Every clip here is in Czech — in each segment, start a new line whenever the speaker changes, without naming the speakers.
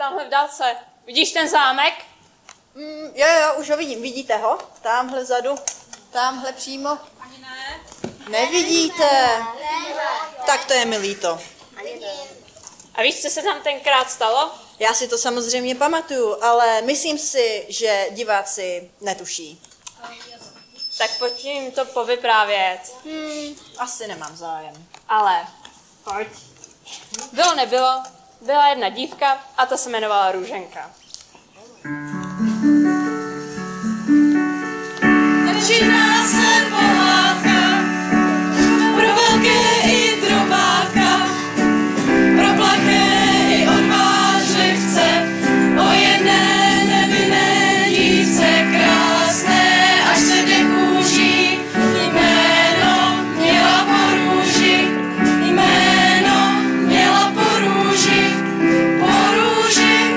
tamhle v dálce. Vidíš ten zámek?
Jo, už ho vidím. Vidíte ho? Támhle vzadu, támhle přímo.
Ani ne.
Nevidíte? Tak to je mi líto.
A víš, co se tam tenkrát stalo?
Já si to samozřejmě pamatuju, ale myslím si, že diváci netuší.
Tak pojď jim to povyprávět.
Asi nemám zájem.
Ale pojď. Bylo nebylo, byla jedna dívka a ta se jmenovala Růženka.
Začíná se pohádka pro velké i drobáka, pro plaché i odvážlivce, o jedné nevinné dívce krásné, až se dech kůží. Jméno měla po růži, jméno měla po růži, po růži.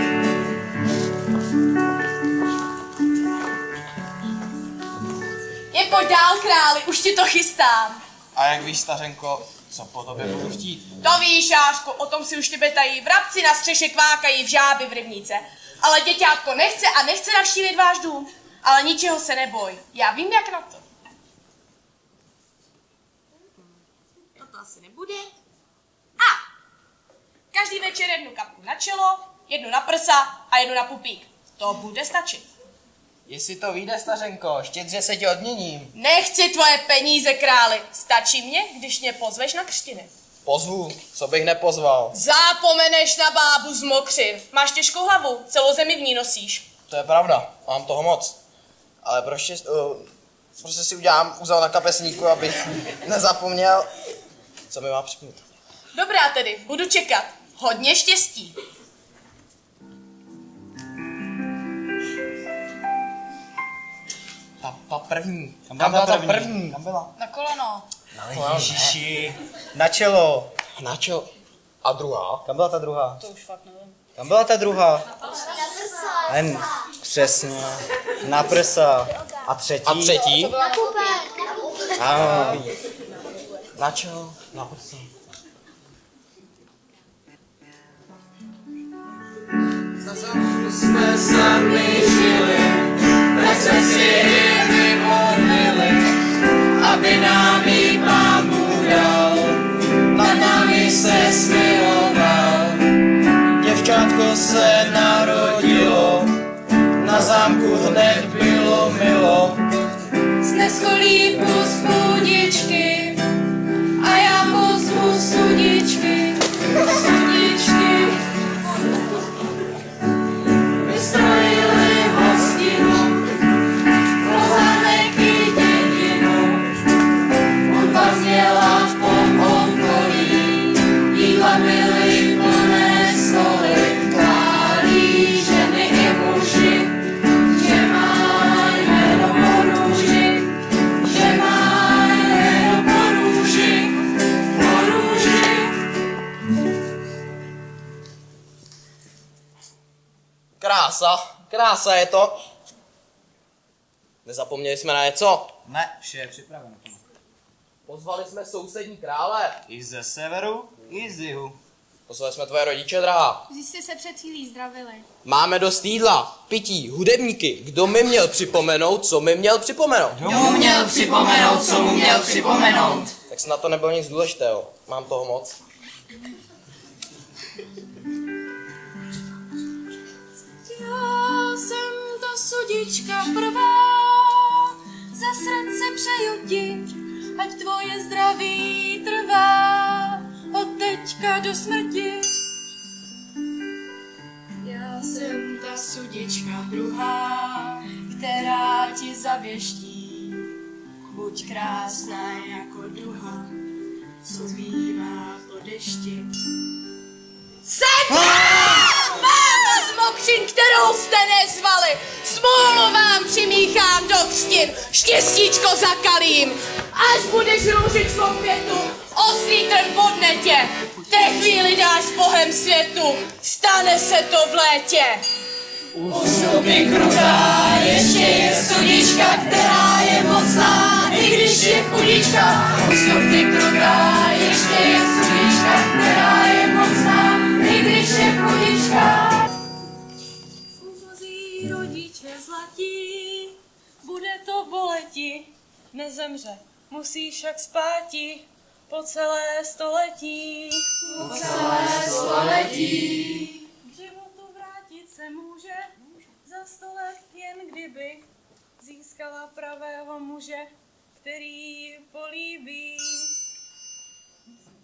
Je pojď dál, králi, už ti to chystám.
A jak víš, stařenko, co po tobě budu chtít?
To víš, Jáško, o tom si už tybetají vrabci na střeše, kvákají v žáby v rybníce. Ale děťátko nechce a nechce navštívit váš dům. Ale ničeho se neboj, já vím, jak na to. To asi nebude. A každý večer jednu kapku na čelo, jednu na prsa a jednu na pupík. To bude stačit.
Jestli to vyjde, stařenko, štědře se ti odměním.
Nechci tvoje peníze, králi. Stačí mě, když mě pozveš na křtiny.
Pozvu, co bych nepozval.
Zapomeneš na bábu z Mokřin. Máš těžkou hlavu, celou zemi v ní nosíš.
To je pravda, mám toho moc. Ale prostě si udělám úzel na kapesníku, abych nezapomněl, co mi má připomínat.
Dobrá tedy, budu čekat. Hodně štěstí.
Ta první. Kam byla ta první? Kam byla?
Na koleno.
Ale ježiši. Na čelo. Na čelo. A druhá? Kam byla ta druhá?
To už fakt nevím.
Kam byla ta druhá? Jen přesně. Na prsa. A třetí? A třetí?
Na pupek.
Ano. Na čelo. Na prsa.
Za zamku jsme sami žili, tak jsme si vymodlili, aby nám jí Pán Bůh dal, nad námi se smiloval.
Děvčátko se narodilo, na zámku hned bylo milo.
Z nescholí plus půdičky a já pozvu sudičky. Sudičky.
Vystrojili hostinu, pro zámek i dědinu, hudba zněla v okolí, jídla byly plné stoly, chválí ženy i muži, že mají jméno po růži, že mají jméno po růži, po růži.
Krása je to. Nezapomněli jsme na něco?
Ne, vše je připraveno.
Pozvali jsme sousední krále.
I ze severu, i z jihu.
Pozvali jsme tvoje rodiče, drahá.
Vy jste se před chvílí zdravili.
Máme dost jídla, pití, hudebníky. Kdo mi měl připomenout, co mi měl připomenout?
Kdo mu měl připomenout, co mu měl připomenout?
Tak snad to nebylo nic důležitého. Mám toho moc.
Já jsem ta sudička prvá, za srdce přeju ti, ať tvoje zdraví trvá, od teďka do smrti. Já jsem ta sudička druhá, která ti zavěští, buď krásná jako duha, co bývá po dešti. Máma z Mokřin, kterou jste nezvali, smůlu vám přimíchám do křtin, štěstíčko zakalím. Až budeš růžičkou květu, oslý trn bodne tě, té chvíli dáš s Bohem světu, stane se to v létě.
Ustupy krutá, ještě je sudička, která je mocná, i když je chudička. Ustupy krutá, ještě je sudička, která je mocná, i když je chudička.
slatí, bude to boleti, nezemře, musí však spáti po celé století.
Po celé století.
K životu vrátit se může za 100 let, jen kdyby získala pravého muže, který ji políbí.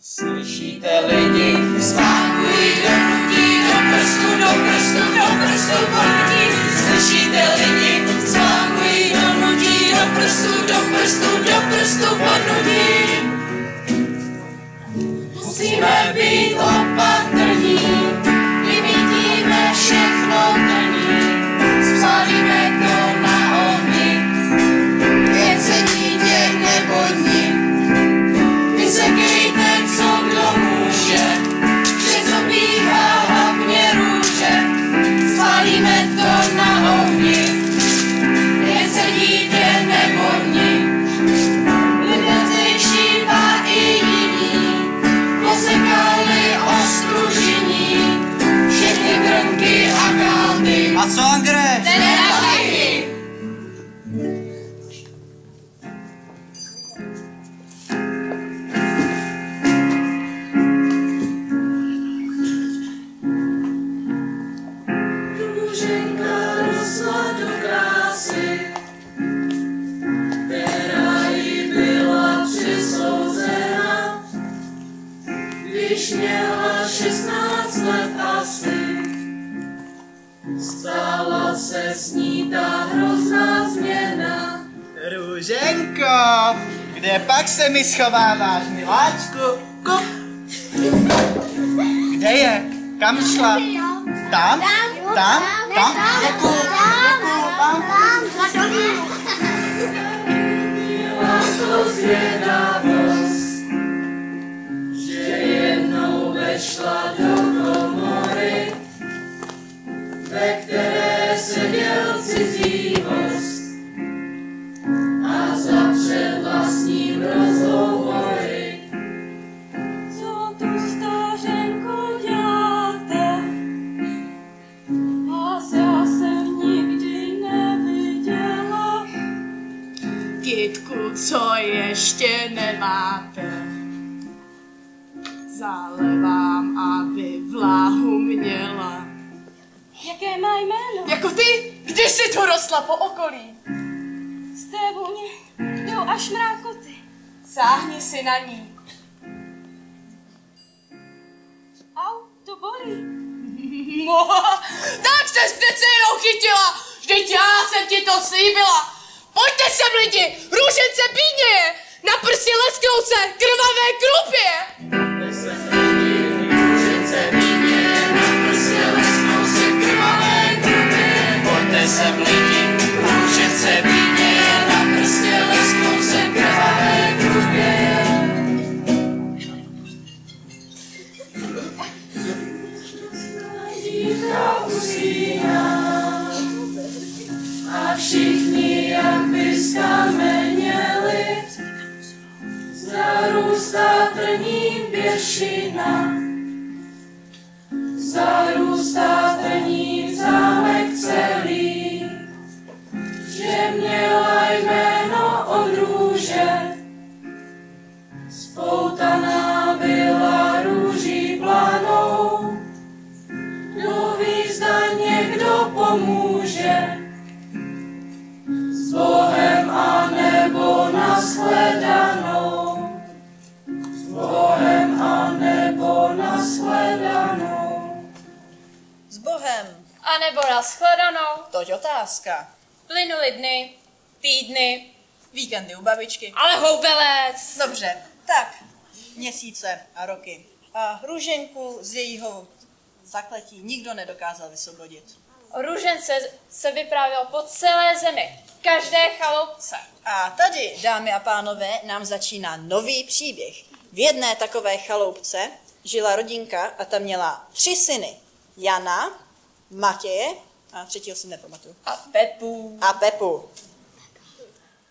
Slyšíte lidi, spánkují do hnutí, do prstu, do prstu, do prstu podnutí. Slyšíte lidi, spánkují do hnutí, do prstu, do prstu, do prstu podnutí. Musíme být opatrní, vyvidíme všechno trní, spálíme to na ohni, jen se dítě nebojní. Vysekejte, co kdo může, že co bývá hlavně růže, spálíme to na ohni, jen se dítě nebojní. Lidé zdejší a i jiní posekali ostružiní, všechny grnky a kaldy.
A co, Angre?
Taky. Růženka rostla do krásy, která jí byla přisouzena, když měla 16 let asi. Stala se s ní ta hrozná změna.
Růženko, kde pak se mi schováváš, miláčku? Kup. Kde je? Kam šla? Tam? Tam? Tam? Děkuju, tam.
Měla to zvědavost, že jednou vešla do komory, ve které seděl cizí host a zapředla s ním rozhovory.
Co tu stařenko děláte? Vás já jsem nikdy neviděla. Kytku, co ještě nemáte, zalevám, aby vláhu měla. Jaké má jméno?
Jako ty, když jsi tu rostla po okolí.
Z té vůně jdou až mrákoty.
Sáhni si na ní.
Au, to bolí.
Tak ses přece jenom chytila. Vždyť já jsem ti to slíbila. Pojďte sem lidi, růžence bídněje. Na prsi lesknou se krvavé krupě.
Pojďte sem lidi, růžence bídně, na prstě lesknou se krvavé krupě. Dívka usíná a všichni jak by skameněli, zarůstá trním pěšina, zarůstá trním zámek celý, že měla jméno od růže, spoutaná byla růží planou, kdo ví, zda někdo pomůže, s Bohem a nebo nashledanou, s Bohem a nebo nashledanou.
S Bohem.
A nebo nashledanou.
Toť otázka.
Plynuly dny, týdny,
Víkendy u babičky.
ale houbelec.
Dobře, tak měsíce a roky. A růženku z jejího zakletí nikdo nedokázal vysvobodit.
O růžence se vyprávělo po celé zemi, v každé chaloupce.
A tady, dámy a pánové, nám začíná nový příběh. V jedné takové chaloupce žila rodinka a ta měla 3 syny. Jana, Matěje a třetího si nepamatuju. A Pepu.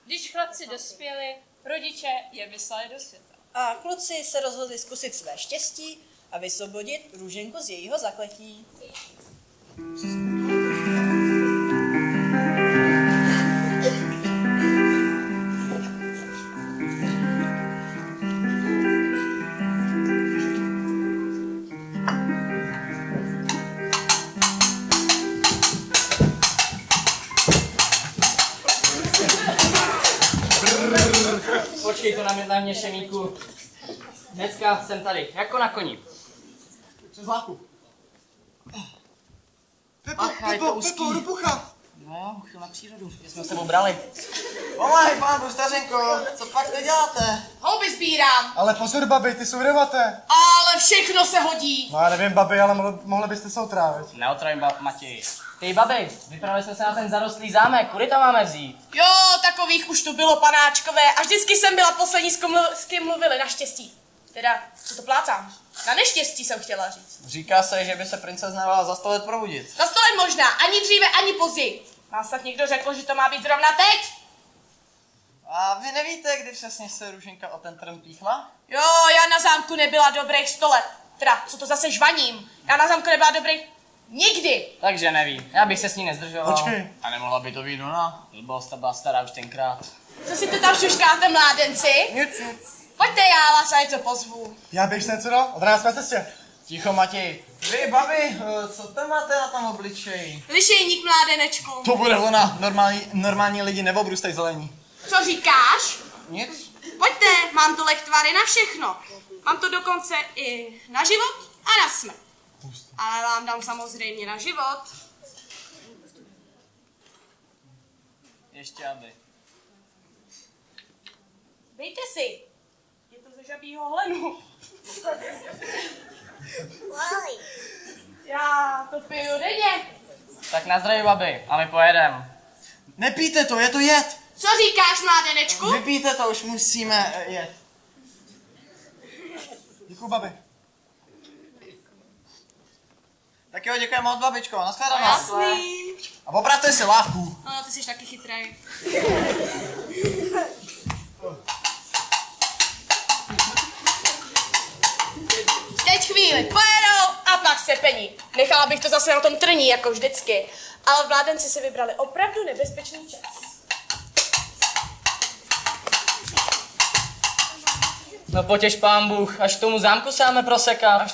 Když chlapci dospěli, rodiče je vyslali do světa.
A kluci se rozhodli zkusit své štěstí a vysvobodit růženku z jejího zakletí.
Počkej to na mě, Šemíku. Dneska jsem tady, jako na koni.
Přes láku.
Pepo,
do pucha.
No, chtěl na přírodu, že jsme se obrali.
Pomáhej, pánku, stařenko, co pak to děláte?
Houby sbírám,
Ale pozor, babi, ty jsou ryvaté.
ale všechno se hodí.
No já nevím, babi, ale mohli byste se otrávit.
Neotravím, Matěj. Ty babi, vypravili jsme se na ten zarostlý zámek, kudy tam máme vzít?
Jo, takových už tu bylo, panáčkové. A vždycky jsem byla poslední, s kým mluvili, naštěstí. Teda, co to plácám? Na neštěstí jsem chtěla říct.
Říká se, že by se princezna dala za 100 let probudit.
Za 100 let možná, ani dříve, ani později. Vám snad někdo řekl, že to má být zrovna teď?
A vy nevíte, kdy přesně se Růženka o ten trn píchla?
Jo, já na zámku nebyla dobrých 100 let. Teda, co to zase žvaním? Já na zámku nebyla dobrých nikdy.
Takže nevím, já bych se s ní nezdržoval.
Počkej.
A nemohla by to být ona?
Blbost, ta byla stará už tenkrát.
Co si to tam šuškáte, mládenci?
Nic.
Pojďte, já vás a něco pozvu.
Já bych se něco dal? Od nás jsme cestě.
Ticho, Matěj. Vy, babi, co tam máte na tom obličeji?
Lišejník, mládenečku.
To bude ona. Normální lidi neobrůstají zelení.
Co říkáš?
Nic.
Pojďte, mám tu lektvary na všechno. Mám to dokonce i na život a na smrt. Ale vám dám samozřejmě na život.
Ještě aby.
Dejte si. Je to ze žabího hlenu. Já to piju denně.
Tak na zdraví, babi, a my pojedem.
Nepijte to, je to jed.
Co říkáš, mládenečku?
Vypijte to, už musíme jet.
Děkuju, babi.
Tak jo, děkujeme moc, babičko, nashledanou.
Jasný.
A popravte si lávku.
No, ty jsi taky chytrej. Teď chvíli pojedou a pak se pení. Nechala bych to zase na tom trní, jako vždycky. Ale vládenci si vybrali opravdu nebezpečný čas.
No potěš pán Bůh, až k tomu zámku se máme prosekat.
Až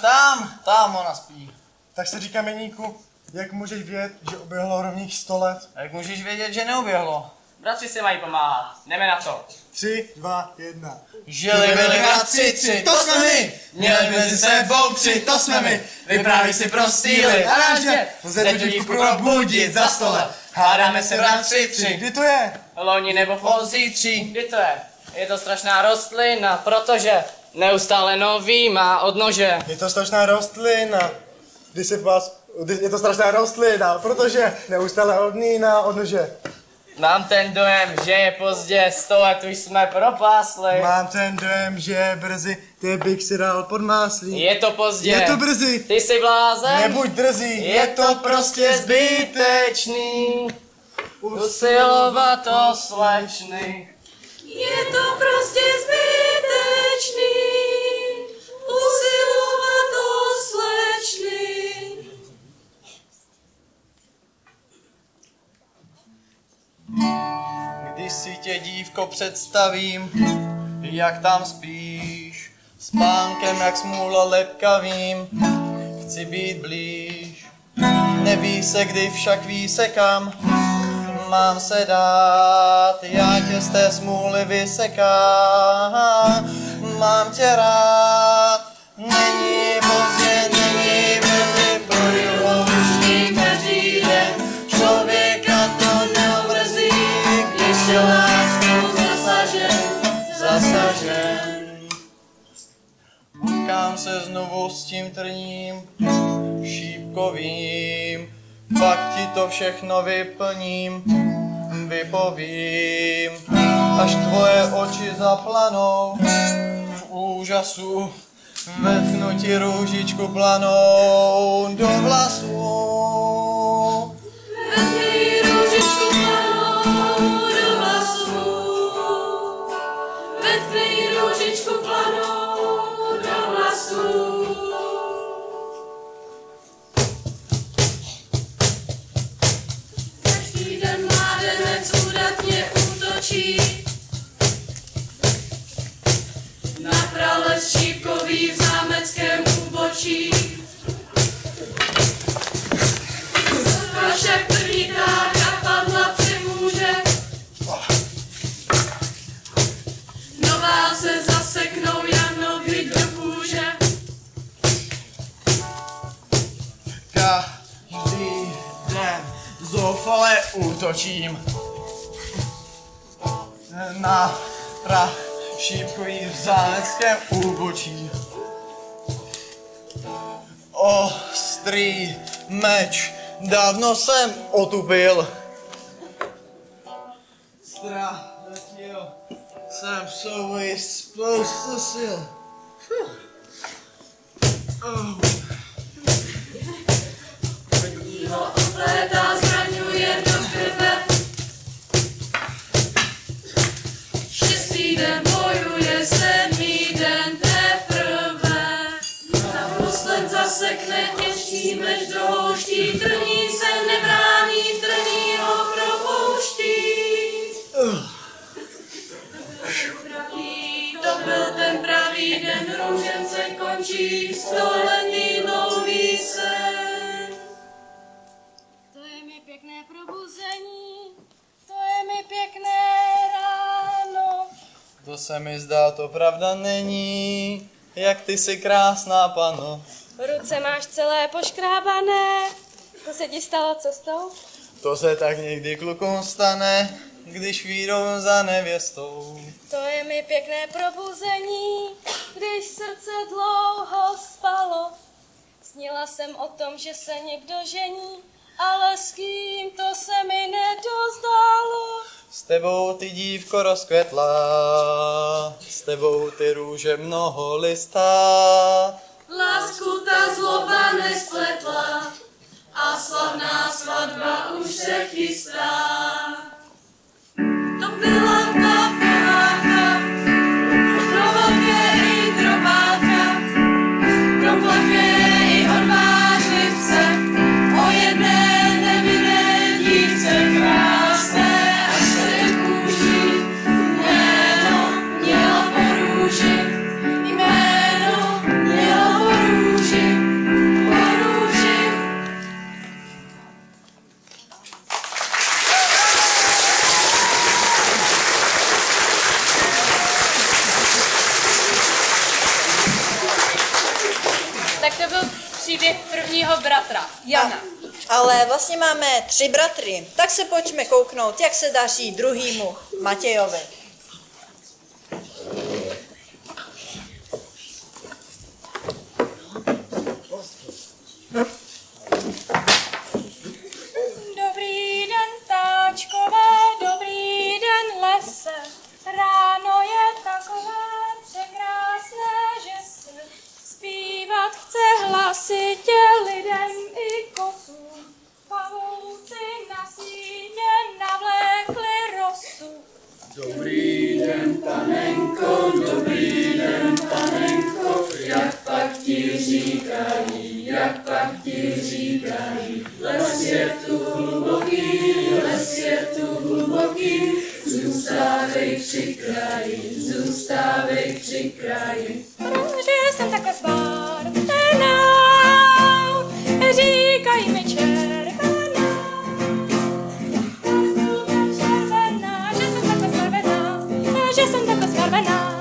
tam ona spí.
Tak se říká, Meníku, jak můžeš vědět, že uběhlo rovných 100 let?
A jak můžeš vědět, že neuběhlo?
Bratři si mají pomáhat, jdeme na to.
3, 2, 1.
Žili byli bratři tři, to jsme my. Měli mezi sebou tři, to jsme my. Vypráví si prostýli a náže. Lze tu dívku probudit za 100 let. Hádáme se bratři tři.
Kdy to je?
Loni nebo pozítří. Kdy to je? Je to strašná rostlina, protože neustále nový má odnože.
Je to strašná rostlina. Je to strašná rostlina, protože neustále odníná odnože.
Mám ten dojem, že je pozdě, 100 let už jsme propásli.
Mám ten dojem, že je brzy, ty bych si dal pod máslí.
Je to pozdě.
Je to brzy.
Ty jsi blázen.
Nebuď drzý.
Je to prostě zbytečný. Usilovat o slečny.
Je to prostě zbytečný, usilovat o slečny.
Když si tě, dívko, představím, jak tam spíš, s pánkem jak smůla lepkavým, chci být blíž. Neví se kdy, však ví se kam, mám se dát, já tě z té smůly vysekám, mám tě rád, není pozdě, není brzy, projdu už každý den, člověka to neomrzí, když je láskou zasažen. Utkám se znovu s tím trním, šípkovým, pak ti to všechno vyplním, vypovím, až tvoje oči zaplanou v úžasu, vetknu ti růžičku planou do vlasů.
Vetkni růžičku planou do vlasů, vetkni růžičku planou do vlasů. Každý den mládenec údatně útočí na prales šípkový v zámeckém úbočí.
útočím na prach šípkový v zámeckém úbočí. Ostrý meč dávno jsem otupil. Ztratil jsem v sobě spoustu sil.
Prvního oplétá, zraňuje do krve. Šestý den bojuje, sedmý den teprve. Naposled zasekne těžký meč do houští, trní se nebrání, trní ho propouští. To byl ten pravý den, růžence končí, stoletý dlouhý sen.
To je mi pěkné probuzení, to je mi pěkné ráno.
To se mi zdá, to pravda není, jak ty jsi krásná, pano.
Ruce máš celé poškrábané, to se ti stalo cestou?
To se tak někdy klukům stane, když výjdou za nevěstou.
To je mi pěkné probuzení, když srdce dlouho spalo. Snila jsem o tom, že se někdo žení, ale s kým to se mi nedozdálo.
S tebou ty dívko rozkvetla, s tebou ty růže mnoho listá.
Lásku ta zloba nespletla a slavná svatba už se chystá. To byla ta pohádka, pro velké i drobátka, pro plaché i odvážlivce, o jedné nevinné dívce krásné až se kůži. Jméno měla po růži, jméno měla po růži, po růži.
Tak to byl příběh prvního bratra, Jana.
Ale vlastně máme 3 bratry, tak se pojďme kouknout, jak se daří druhýmu Matějovi.
Dobrý den, táčkové, dobrý den, lese. Ráno je takové překrásné, že se zpívat chce hlasitě lidem i kosům. Pavouci na síně navlékli rosu.
Dobrý den, panenko, dobrý den, panenko, jak pak ti říkají, jak pak ti říkají. Les je tu hluboký, les je tu hluboký, zůstávej při kraji, zůstávej při kraji.
Že jsem takhle zbarvená, říkají mi červená. Červená, že jsem takhle zbarvená, že jsem takhle zbarvená.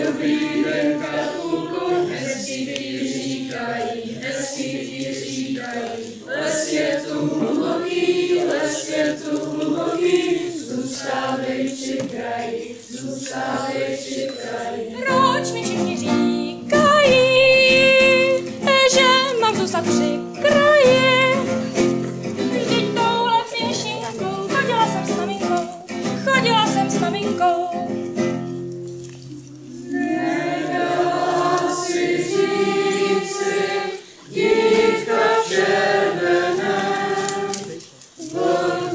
Dobrý den, Karpulko, hezky ti říkají, hezky ti říkají. Les je tu hluboký, les je tu hluboký, zůstávej při kraji, zůstávej při kraji.
Proč mi všichni říkají, že mám zůstat při kraji? Vždyť touhle pěšinkou chodila jsem s maminkou, chodila jsem s maminkou.
Nedá si říci, dívka v červeném, v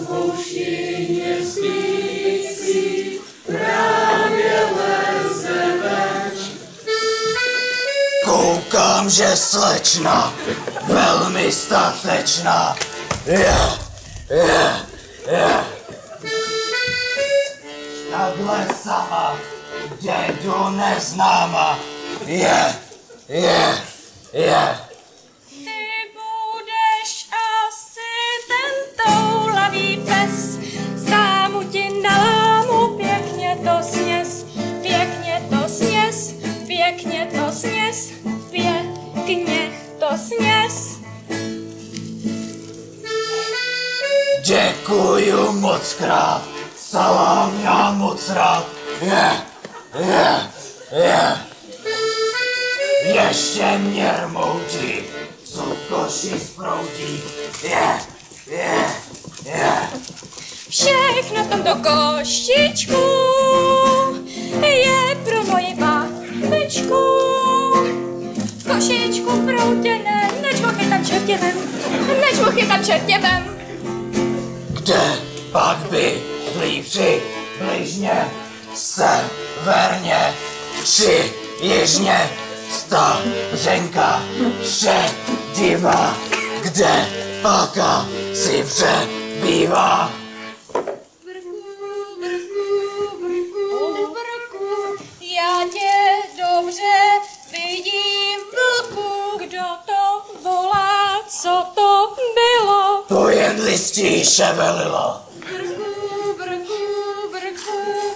houštině spící, právě leze ven.
Koukám, že slečna, velmi statečná, takhle sama, dědu neznáma,
Ty budeš asi ten toulavý pes, sámu ti nalámu, pěkně to sněz, pěkně to sněz, pěkně to sněz, pěkně to sněz.
Děkuju moc krát, salám já moc rád. Ještě měr moudří, co v koši zproudí.
Všechno v tomto košičku je pro moji babičku. V košičku proutěné, nečmochy tam čertěvem, nečmochy tam čertěvem.
Kde pak by byli přibližně, severně či jižně, stařenka šedivá, kde paka si přebývá.
Já tě dobře vidím, vlku, kdo to volá, co to bylo?
To jen listí ševelilo.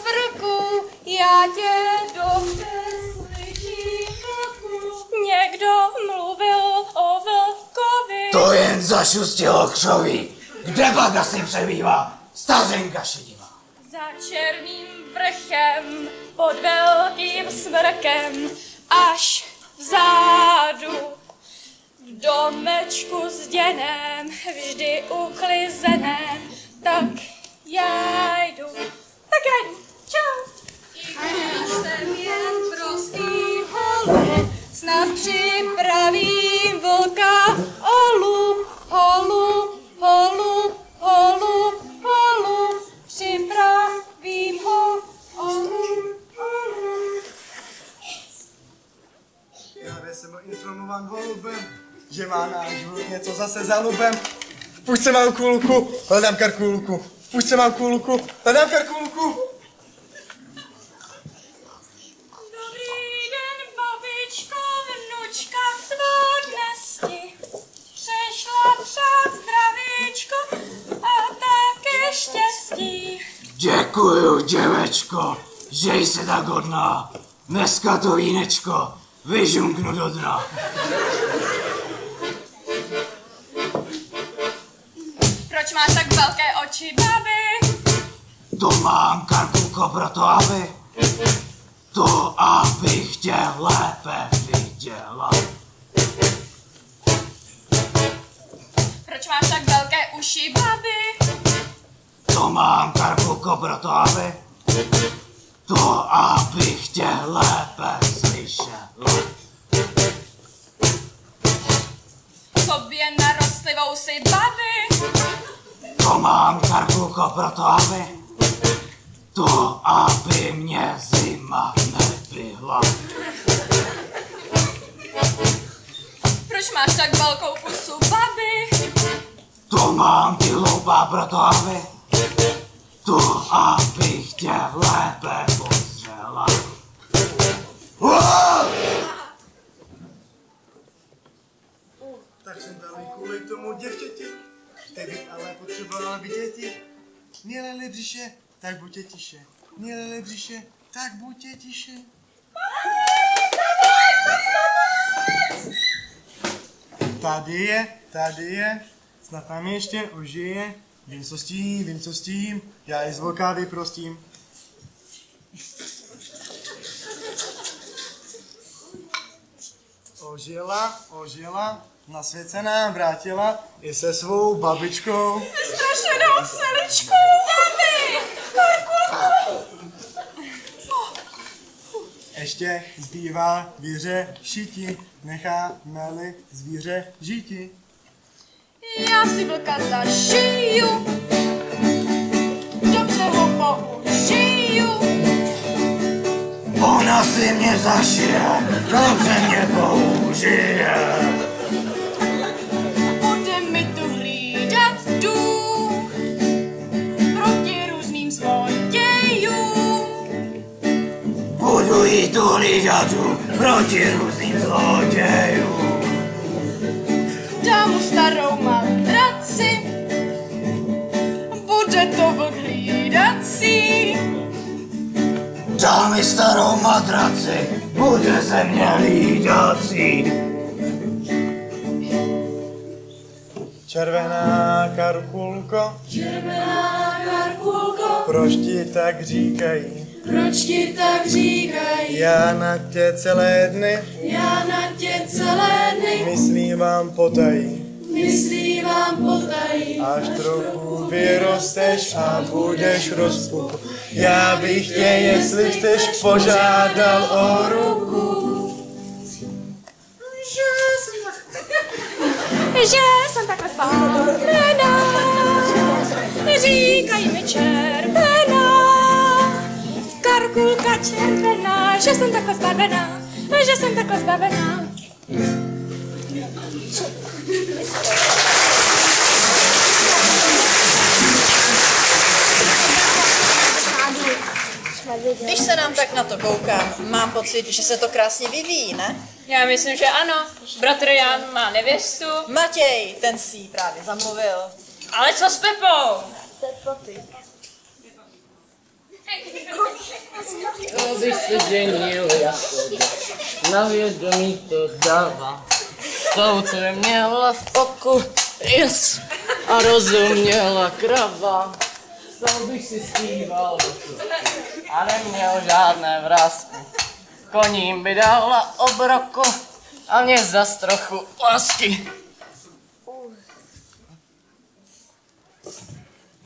Vrku, já tě dobře slyším, vlku. Někdo mluvil o vlkovi.
To jen zašustilo křoví, kde pak asi přebývá stařenka šedivá.
Za černým vrchem, pod velkým smrkem, až vzadu. V domečku zděném, vždy uklizeném, tak já jdu. Čau. Když jsem jen prostý holub, snad připravím vlka holub, připravím ho holub.
Já jsem byl informován holubem, že má náš hluk něco zase za lubem. Vpušť se mám kulku, hledám karkulku. Vpušť se mám kulku, hledám karkulku.
Dobrý den, babičko, vnučka tvou dnesti. Přešla přát zdravíčko a také štěstí.
Děkuju, děvečko, že jsi tak hodná. Dneska to vínečko vyžunknu do dna.
Proč máš tak velké oči, babi?
To mám, Karkulko, proto abych tě lépe viděla.
Proč máš tak velké uši, babi?
To mám, Karkulko, proto abych tě lépe slyšela.
Tobě narostly vousy, babi.
To mám, Karkulko, proto aby mě zima nebyla.
Proč máš tak velkou pusu, babi?
To mám, ty hloupá, proto abych tě lépe pozřela.
Tak jsem tady kvůli tomu děvčeti, teď ale potřeboval viděti. Měli břiše, tak buďte tiše. Měli břiše, tak buďte tiše. Tady je, snad nám ještě ožije. Vím co s tím, já i z vlka vyprostím. Ožila, na svět se nám vrátila i se svou babičkou.
Vystrašenou seličkou, babi! Karkulku!
Ještě zbývá zvíře šiti, necháme-li zvíře žiti.
Já si vlka zašiju, dobře ho použiju.
Ona si mě zašije, dobře mě použije.
Bude mi tu hlídat dům proti různým zlodějům.
Budu jí tu hlídat proti různým zlodějům.
Dám mu starou matraci, bude to vlk hlídací.
Dám mi starou matraci, bude ze mě hlídací.
Červená Karkulko, proč ti tak říkají?
Proč ti tak říkají?
Já na tě celé dny,
Já na tě celé dny
myslím vám potají.
myslívám potají.
Až trochu vyrosteš a budeš rozpuku, já bych tě, jestli chceš, požádal o ruku.
Že jsem takhle zbarvená, říkají mi červená, Karkulka červená, že jsem takhle zbarvená, že jsem takhle zbarvená.
Když se nám tak na to koukám, mám pocit, že se to krásně vyvíjí, ne?
Já myslím, že ano. Bratr Jan má nevěstu.
Matěj, ten si jí právě zamluvil.
Ale co s Pepou?
To bych se ženil jako na vědomí to dává. Tou, co je měla v oku, yes, a rozuměla krava. Stal bych si zpíval a neměl žádné vrásky. Koním by dala obroku a mě zas trochu lásky.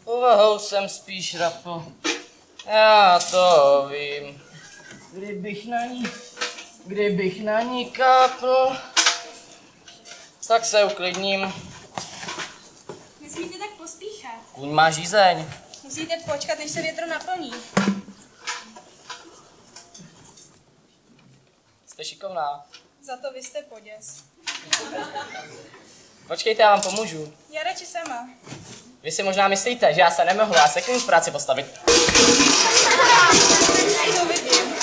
Povahou jsem spíš rapl, já to vím. Kdybych na ní kápnul, tak se uklidním.
Nesmíte tak pospíchat.
Kůň má žízeň.
Musíte počkat, než se větro naplní.
Jste šikovná.
Za to vy jste poděs.
Počkejte, já vám pomůžu.
Já radši sama.
Vy si možná myslíte, že já se nemohu, já se k ním v práci postavit.
To vidím.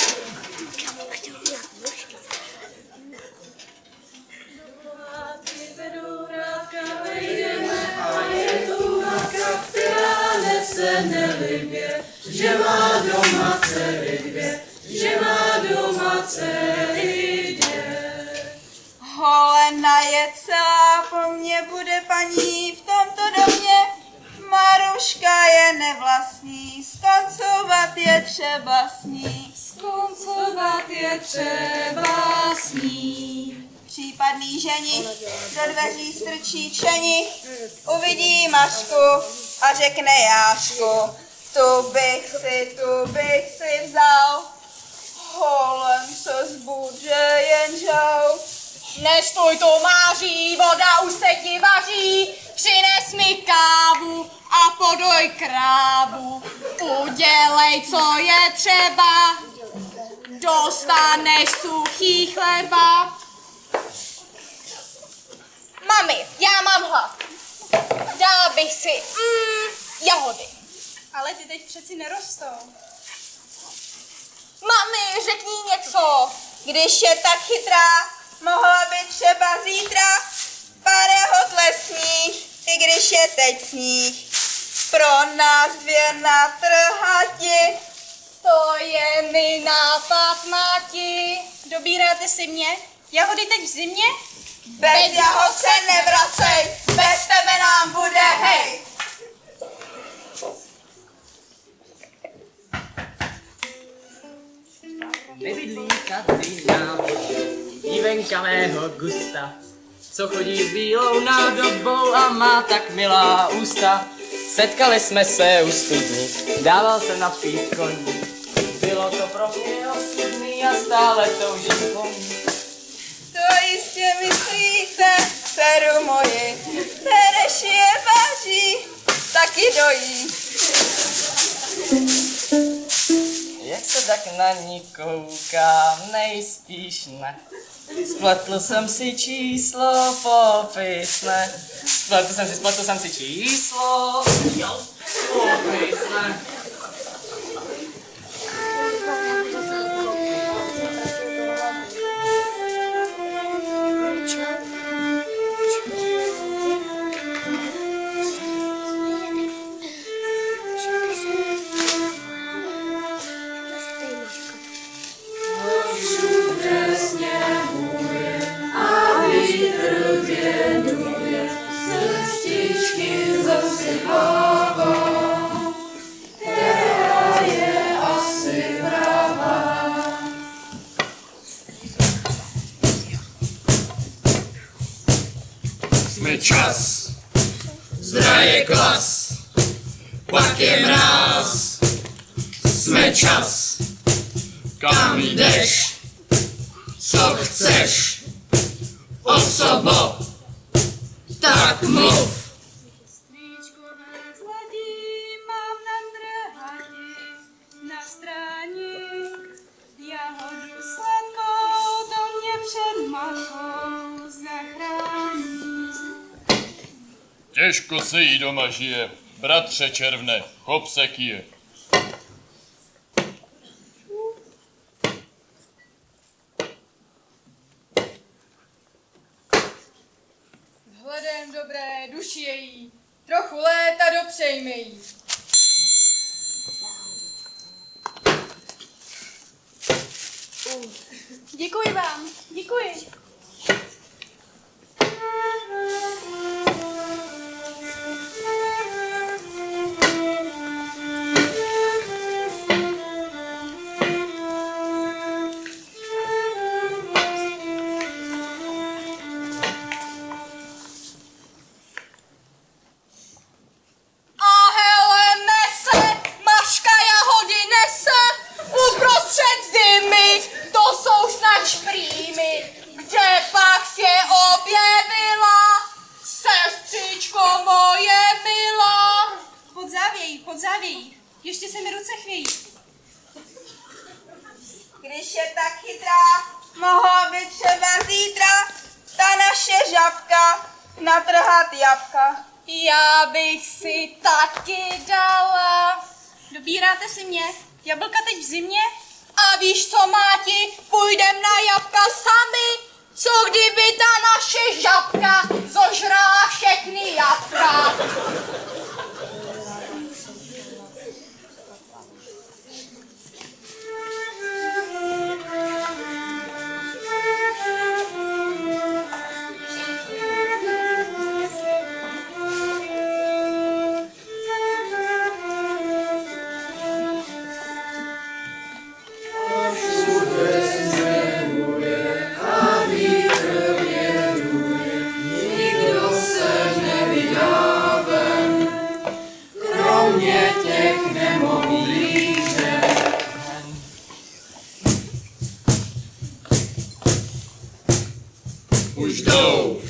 Že má doma dcery dvě, že má doma dcery dvě.
Holena je celá, po mně bude paní v tomto domě. Maruška je nevlastní, skoncovat je třeba s ní.
Skoncovat je třeba s ní.
Případný ženich do dveří strčí čenich, uvidí Mašku a řekne Jášku, tu bych si vzal. Holem se zbudže jen žal.
Nestůj tu, Máří, voda už se ti vaří. Přines mi kávu a podoj krávu. Udělej, co je třeba. Dostaneš suchý chleba. Mami, já mám hlad. Dal bych si jahody.
Ale ty teď přeci nerostou.
Mami, řekni něco.
Když je tak chytrá, mohla by třeba zítra pár jahod lesních, i když je teď sníh. Pro nás dvě na trhati.
To je mi nápad, Máti.
Dobíráte si mě? Jahody teď v zimě?
Bez jahod se nevracej, bez tebe nám bude hej.
Nebydlí Katrina, dívenkavého gusta, co chodí s bílou nádobou a má tak milá ústa. Setkali jsme se u studny, dával jsem napít koní. Bylo to pro mě osudný a stále toužím po ní.
To jistě myslíte, dceru moji, než je vaří, taky dojí.
Jak se tak na ní koukám, nejspíš ne. Spletl jsem si číslo popisné. Spletl jsem si číslo popisné.
A vítr věnuje, srsti čas, zdraje klas, pak je mráz, jsme čas, kam jdeš, co chceš, osobo, tak mluv.
Stříčkové zlatí mám na drevati, na stráni, jahodu sladkou, to mě před matkou zachrání.
Těžko se jí doma žije, bratře červne, chop se kýje.
Hledem dobré duši její, trochu léta dopřejme jí.
Děkuji vám, děkuji.
A hele nese, Maška jahody nese, uprostřed zimy, to jsou snad šprýmy. Kde pak si je objevila, sestřičko moje milá?
Pod závějí, ještě se mi ruce chvějí.
Když je tak chytrá, mohla by třeba zítra ta naše žabka natrhat jabka.
Já bych si taky dala. Dobíráte si mě? Jablka teď v zimě?
A víš co, Máti, půjdem na jabka sami. Co kdyby ta naše žabka zožrala všechny jabka?
Už jdou,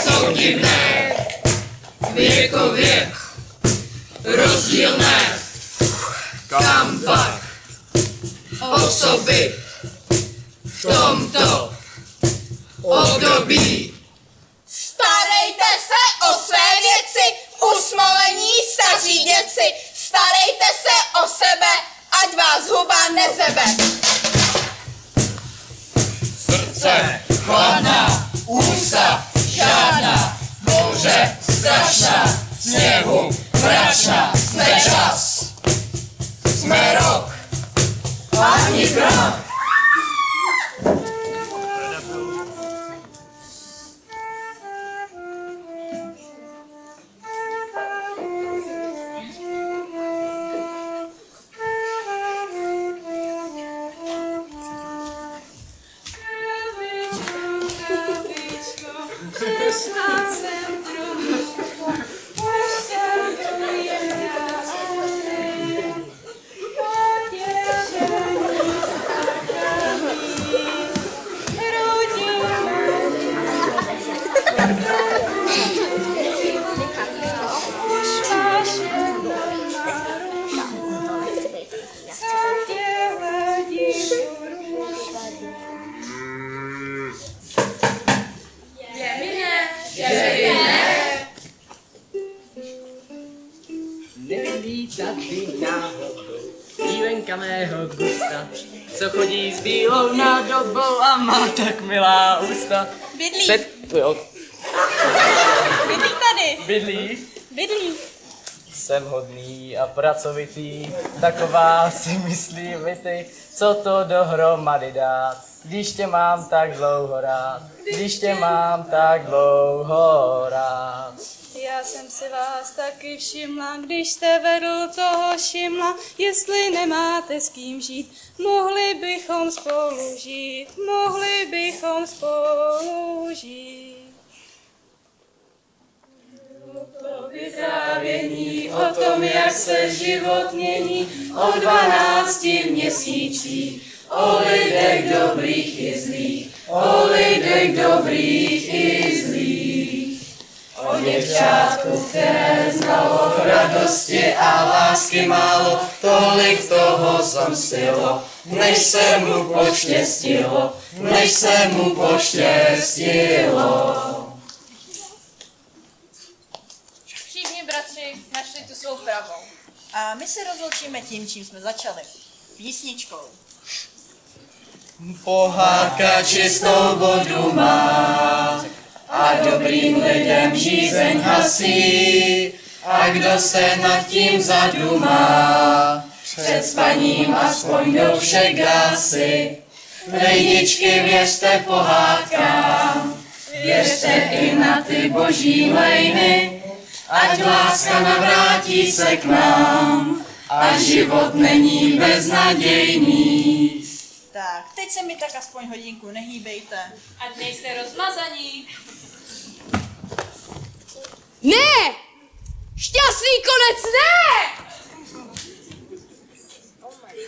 jsou divné, věkově, rozdílné, kam pak, osoby, v tomto období.
Starejte se o své věci, usmolení staří děci, starejte se o sebe, ať vás huba nezebe.
Srdce,
Chladná, ústa, žádná, bouře, strašná, sněhu, mračná, jsme čas, jsme rok, ani krok.
Tady náhodou dívenka mého gusta, co chodí s bílou nádobou a má tak milá ústa.
Bydlí.
Jo.
Bydlí tady.
Bydlí.
Bydlí.
Jsem hodný a pracovitý, taková si myslím i ty, co to dohromady dát. Když tě mám tak dlouho rád, když tě mám tak dlouho rád.
Já jsem si vás taky všimla, když jste vedl toho šimla, jestli nemáte s kým žít, mohli bychom spolu žít, mohli bychom spolu žít. Vyprávění o tom, jak se život mění, o 12 měsících, o lidech dobrých i zlých, o lidech dobrých i zlých. O děvčátku, které znalo radosti a lásky málo, tolik toho zamstilo, než se mu poštěstilo, než se mu poštěstilo.
Všichni bratři našli tu svou pravou.
A my se rozloučíme tím, čím jsme začali. Písničkou.
Pohádka čistou vodu má a dobrým lidem žízeň hasí. A kdo se nad tím zadumá, před spaním aspoň do vše gásy. Lidičky, věřte pohádkám, věřte i na ty boží lejny, ať láska navrátí se k nám a život není beznadějný.
Tak, teď se mi tak aspoň hodinku nehýbejte.
Ať nejste rozmazaní.
Ne! Šťastný konec, ne!
Dobrý.